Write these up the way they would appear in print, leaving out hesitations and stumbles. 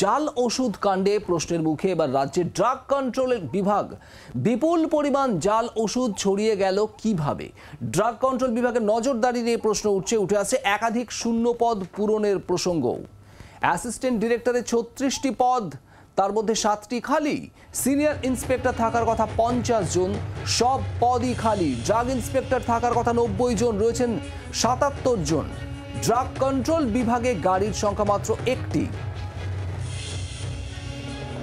জাল ওষুধ কাণ্ডে প্রশ্নের মুখে এবার রাজ্যের ড্রাগ কন্ট্রোলের বিভাগ। বিপুল পরিমাণ জাল ওষুধ ছড়িয়ে গেল কিভাবে? ড্রাগ কন্ট্রোল বিভাগের নজরদারি নিয়ে প্রশ্ন উঠে আসে একাধিক শূন্য পদ পূরণের প্রসঙ্গ। অ্যাসিস্ট্যান্ট ডিরেক্টরের ৩৬টি পদ, তার মধ্যে ৭টি খালি। সিনিয়র ইন্সপেক্টর থাকার কথা ৫০ জন, সব পদই খালি। ড্রাগ ইন্সপেক্টর থাকার কথা ৯০ জন, রয়েছেন ৭৭ জন। ড্রাগ কন্ট্রোল বিভাগে গাড়ির সংখ্যা মাত্র একটি।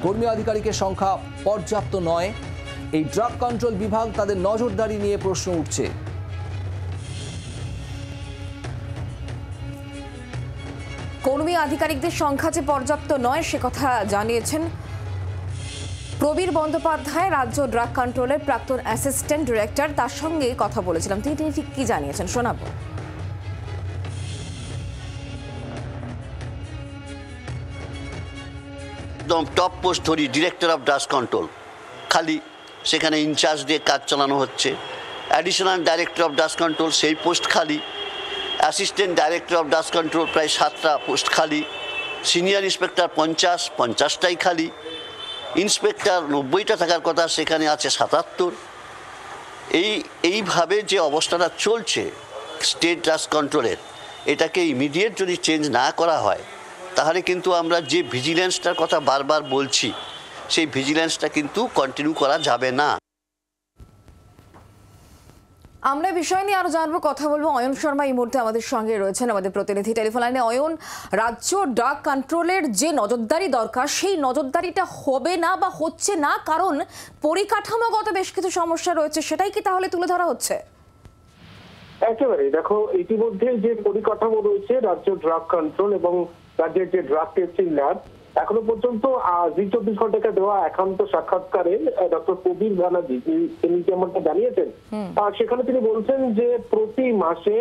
কর্মী আধিকারিকের সংখ্যা পর্যাপ্ত নয়। এই ড্রাগ কন্ট্রোল বিভাগ, তাদের নজরদারি নিয়ে প্রশ্ন উঠছে। কর্মী আধিকারিকদের সংখ্যা যে পর্যাপ্ত নয় সে কথা জানিয়েছেন প্রবীর বন্দ্যোপাধ্যায়, রাজ্য ড্রাগ কন্ট্রোলের প্রাক্তন অ্যাসিস্ট্যান্ট ডিরেক্টর। তার সঙ্গে কথা বলেছিলাম, তিনি ঠিক কি জানিয়েছেন শোনাবো। একদম টপ পোস্ট ধরি, ডিরেক্টর অফ ড্রাগ কন্ট্রোল খালি, সেখানে ইনচার্জ দিয়ে কাজ চালানো হচ্ছে। Additional director of drug control সেই পোস্ট খালি। Assistant director of drug control প্রায় 7টা পোস্ট খালি। সিনিয়র ইন্সপেক্টর 50টাই খালি। ইন্সপেক্টর 90টা থাকার কথা, সেখানে আছে 77। এইভাবে যে অবস্থাটা চলছে স্টেট ড্রাগ কন্ট্রোলের, এটাকে ইমিডিয়েট যদি চেঞ্জ না করা হয় তাহলে কিন্তু আমরা যে ভিজিলেন্সটার কথা বারবার বলছি সেই ভিজিলেন্সটা কিন্তু কন্টিনিউ করা যাবে না। আমরা বিষয় নিয়ে আরো জানবো, কথা বলবো। অয়ন শর্মা এই মুহূর্তে আমাদের সঙ্গে রয়েছেন, আমাদের প্রতিনিধি টেলিফোন লাইনে। অয়ন, রাজ্য ড্রাগ কন্ট্রোলের যে নজরদারি দরকার সেই নজরদারিটা হবে না বা হচ্ছে না, কারণ পরিকাঠামোগত বেশ কিছু সমস্যা রয়েছে, সেটাই কি তাহলে তুলে ধরা হচ্ছে? একেবারে দেখো, ইতিমধ্যে যে পরিকাঠামো রয়েছে রাজ্য ড্রাগ কন্ট্রোল এবং রাজ্যের যে ড্রাগ টেস্টিং ল্যাব, এখনো পর্যন্ত জি ২৪ ঘন্টাকে দেওয়া একান্ত সাক্ষাৎকারে ডক্টর প্রবীর ব্যানার্জি তিনি যেমনটা জানিয়েছেন, সেখানে তিনি বলছেন যে প্রতি মাসে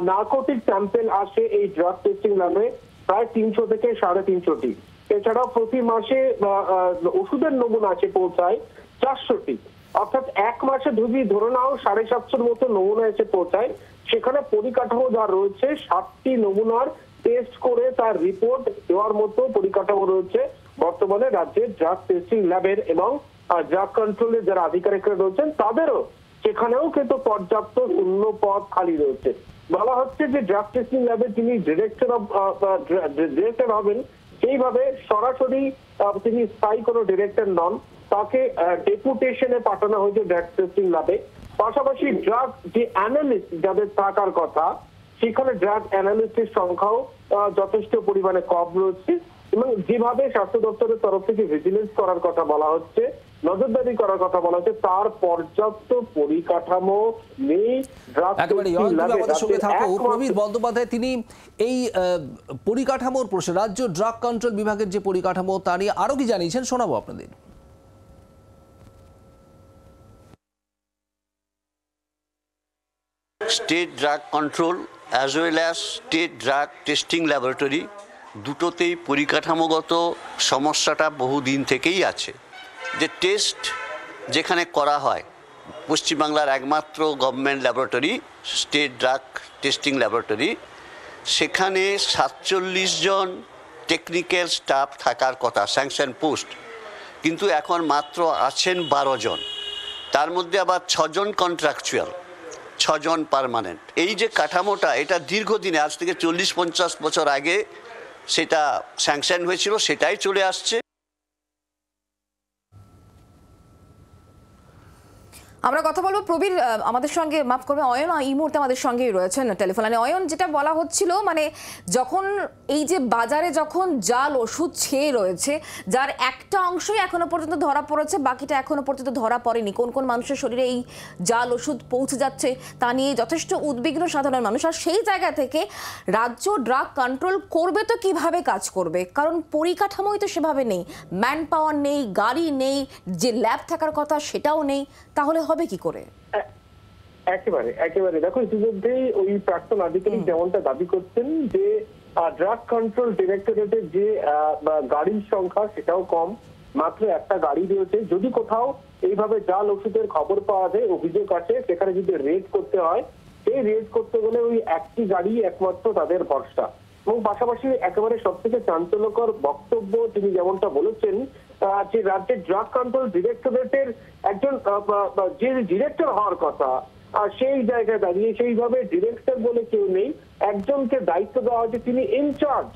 নার্কোটিক স্যাম্পেল আসে এই ড্রাগ টেস্টিং ল্যাবে প্রায় ৩০০ থেকে ৩৫০টি। এছাড়াও প্রতি মাসে ওষুধের নমুনা আসে পৌঁছায় ৪০০টি। অর্থাৎ এক মাসে যদি ধরে নাও ৭৫০ মতো নমুনা এসে পৌঁছায়, সেখানে পরিকাঠামো যা রয়েছে ৭টি নমুনার টেস্ট করে তার রিপোর্ট দেওয়ার মতো পরিকাঠামো রয়েছে বর্তমানে রাজ্যের ড্রাগ টেস্টিং ল্যাবের। এবং ড্রাগ কন্ট্রোলের যারা আধিকারিকরা রয়েছেন তাদেরও সেখানেও কিন্তু পর্যাপ্ত শূন্য পদ খালি রয়েছে। বলা হচ্ছে যে ড্রাগ টেস্টিং ল্যাবে যিনি ডিরেক্টর হবেন, সেইভাবে সরাসরি তিনি স্থায়ী কোনো ডিরেক্টর নন, তাকে ডেপুটেশনে পাঠানো হয়েছে ড্রাগ টেস্টিং ল্যাবে। পাশাপাশি ড্রাগ যে অ্যানালিস্ট যাদের থাকার কথা, সেখানে ড্রাগ অ্যানালিস্টের সংখ্যাও যথেষ্ট পরিমাণে কম রয়েছে। এবং যেভাবে স্বাস্থ্য দপ্তরের তরফ থেকে ভিজিলেন্স করার কথা বলা হচ্ছে, নজরদারি করার কথা বলা হচ্ছে, তার পর্যাপ্ত পরিকাঠামো নেই। প্রবীর বন্দ্যোপাধ্যায় তিনি এই পরিকাঠামোর প্রশ্নে, রাজ্য ড্রাগ কন্ট্রোল বিভাগের যে পরিকাঠামো তা নিয়ে আরো কি জানিয়েছেন শোনাবো আপনাদের। State drug control as well as state drug testing laboratory দুটোতেই পরিকাঠামোগত সমস্যাটা বহুদিন থেকেই আছে। যে টেস্ট যেখানে করা হয়, পশ্চিমবাংলার একমাত্র government laboratory state drug testing laboratory, সেখানে ৪৭ জন টেকনিক্যাল স্টাফ থাকার কথা, স্যাংশন পোস্ট, কিন্তু এখন মাত্র আছেন ১২ জন। তার মধ্যে আবার ৬ জন কন্ট্রাকচুয়াল, ৬ জন পার্মানেন্ট। এই যে কাঠামোটা, এটা দীর্ঘদিনে, আজ থেকে ৪০-৫০ বছর আগে সেটা স্যাংশন হয়েছিল, সেটাই চলে আসছে। আমরা কথা বলবো প্রবীর আমাদের সঙ্গে, মাফ করবে অয়ন এই মুহূর্তে আমাদের সঙ্গেই রয়েছেন টেলিফোন লাইনে। অয়ন, যেটা বলা হচ্ছিল, মানে যখন এই যে বাজারে যখন জাল ওষুধ ছেয়ে রয়েছে, যার একটা অংশই এখনো পর্যন্ত ধরা পড়েছে, বাকিটা এখনো পর্যন্ত ধরা পড়েনি, কোন কোন মানুষের শরীরে এই জাল ওষুধ পৌঁছে যাচ্ছে তা নিয়ে যথেষ্ট উদ্বিগ্ন সাধারণ মানুষ। আর সেই জায়গা থেকে রাজ্য ড্রাগ কন্ট্রোল করবে তো কিভাবে কাজ করবে, কারণ পরিকাঠামোই তো সেভাবে নেই, ম্যান পাওয়ার নেই, গাড়ি নেই, যে ল্যাব থাকার কথা সেটাও নেই, তাহলে হবে কি করে? একেবারে দেখো, ইতিমধ্যেই ওই প্রাক্তন আধিকারিক যেমনটা দাবি করছেন যে ড্রাগ কন্ট্রোল ডিরেক্টরেটের যে গাড়ির সংখ্যা সেটাও কম, মাত্র একটা গাড়ি রয়েছে। যদি কোথাও এইভাবে জাল ওষুধের খবর পাওয়া যায়, অভিযোগ আছে, সেখানে যদি রেড করতে হয়, সেই রেড করতে গেলে ওই একটি গাড়ি একমাত্র তাদের ভরসা। এবং পাশাপাশি একেবারে সব থেকে চাঞ্চল্যকর বক্তব্য তিনি যেমনটা বলেছেন যে রাজ্যের ড্রাগ কন্ট্রোল ডিরেক্টরেটের একজন যে ডিরেক্টর হওয়ার কথা সেই জায়গায় দাঁড়িয়ে সেইভাবে ডিরেক্টর বলে কেউ নেই, একজনকে দায়িত্ব দেওয়া হয়েছে, তিনি ইনচার্জ,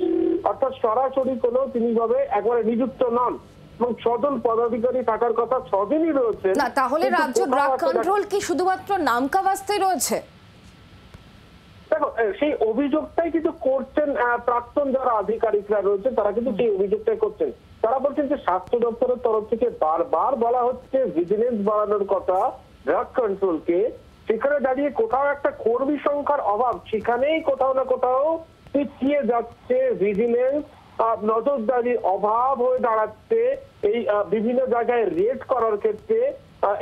অর্থাৎ সরাসরি কোনো তিনি ভাবে একবারে নিযুক্ত নন এবং 6 জন পদাধিকারী থাকার কথা, 6 দিনই রয়েছে। না, তাহলে রাজ্য ড্রাগ কন্ট্রোল কি শুধুমাত্র নামকা বাস্তে রয়েছে? দেখো, সেই অভিযোগটাই কিন্তু করছেন প্রাক্তন যারা আধিকারিকরা রয়েছে, তারা কিন্তু সেই অভিযোগটাই করছেন। তারা বলছেন যে স্বাস্থ্য দপ্তরের তরফ থেকে বারবার বলা হচ্ছে ভিজিলেন্স বাড়ানোর কথা ড্রাগ কন্ট্রোলকে, সেখানে দাঁড়িয়ে কোথাও একটা কর্মী সংখ্যার অভাব, সেখানেই কোথাও না কোথাও পিছিয়ে যাচ্ছে ভিজিলেন্স, নজরদারির অভাব হয়ে দাঁড়াচ্ছে এই বিভিন্ন জায়গায় রেড করার ক্ষেত্রে,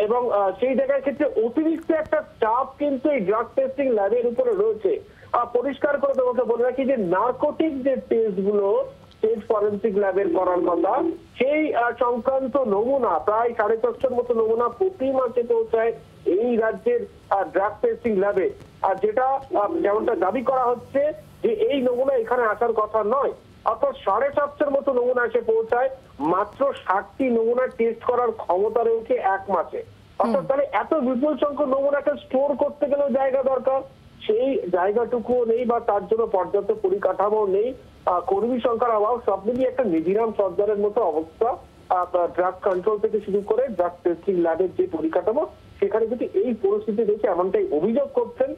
এবং সেই জায়গার ক্ষেত্রে অতিরিক্ত একটা চাপ কিন্তু এই ড্রাগ টেস্টিং ল্যাবের উপরে রয়েছে। পরিষ্কার করে তোমাকে বলে রাখি যে নার্কোটিক যে টেস্ট গুলো স্টেট ফরেন্সিক ল্যাবের করার কথা, সেই সংক্রান্ত নমুনা প্রায় 450 মতো নমুনা প্রতি মাসে পৌঁছায় এই রাজ্যের ড্রাগ টেস্টিং ল্যাবে। আর যেটা যেমনটা দাবি করা হচ্ছে যে এই নমুনা এখানে আসার কথা নয়, অর্থাৎ 750 মতো নমুনা এসে পৌঁছায়, মাত্র 60টি নমুনা টেস্ট করার ক্ষমতা রয়েছে 1 মাসে। অর্থাৎ তাহলে এত বিপুল সংখ্যক নমুনাকে স্টোর করতে গেলেও জায়গা দরকার, সেই জায়গাটুকুও নেই বা তার জন্য পর্যাপ্ত পরিকাঠামো নেই, কর্মী সংখ্যার অভাব, সব মিলিয়ে একটা নিধিরাম সর্দারের মতো অবস্থা ড্রাগ কন্ট্রোল থেকে শুরু করে ড্রাগ টেস্টিং ল্যাবের যে পরিকাঠামো, সেখানে কিন্তু এই পরিস্থিতি দেখে এমনটাই অভিযোগ করছেন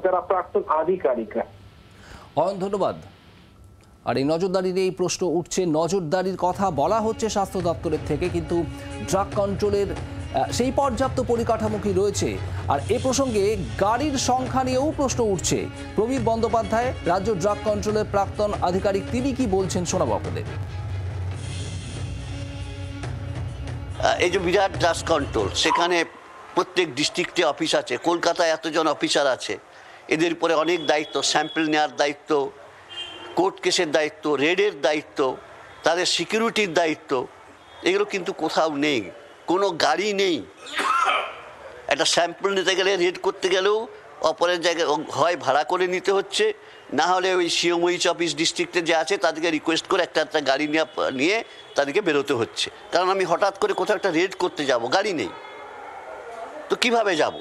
যারা প্রাক্তন আধিকারিকরা। ধন্যবাদ। আর এই নজরদারির এই প্রশ্ন উঠছে, নজরদারির কথা বলা হচ্ছে স্বাস্থ্য দপ্তরের থেকে, কিন্তু ড্রাগ কন্ট্রোলের সেই পর্যাপ্ত পরিকাঠামো কি রয়েছে? আর এ প্রসঙ্গে গাড়ির সংখ্যা নিয়েও প্রশ্ন উঠছে। প্রবীর বন্দ্যোপাধ্যায়, রাজ্য ড্রাগ কন্ট্রোলের প্রাক্তন আধিকারিক, তিনি কি বলছেন শোনাবো আপনাদের। এই যে বিরাট ড্রাগ কন্ট্রোল, সেখানে প্রত্যেক ডিস্ট্রিক্টে অফিস আছে, কলকাতায় এতজন অফিসার আছে, এদের উপরে অনেক দায়িত্ব, স্যাম্পল নেওয়ার দায়িত্ব, কোর্ট কেসের দায়িত্ব, রেডের দায়িত্ব, তাদের সিকিউরিটির দায়িত্ব, এগুলো কিন্তু কোথাও নেই, কোনো গাড়ি নেই। একটা স্যাম্পল নিতে গেলে, রেড করতে গেলেও অপরের জায়গায় হয় ভাড়া করে নিতে হচ্ছে, না হলে ওই সিএমওইচ অফিস ডিস্ট্রিক্টে যে আছে তাদেরকে রিকোয়েস্ট করে একটা গাড়ি নিয়ে তাদেরকে বেরোতে হচ্ছে। কারণ আমি হঠাৎ করে কোথাও একটা রেড করতে যাব, গাড়ি নেই, তো কিভাবে যাব?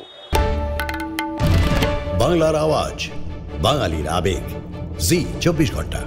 বাংলার আওয়াজ, বাঙালির আবেগ, জি 24 ঘন্টা।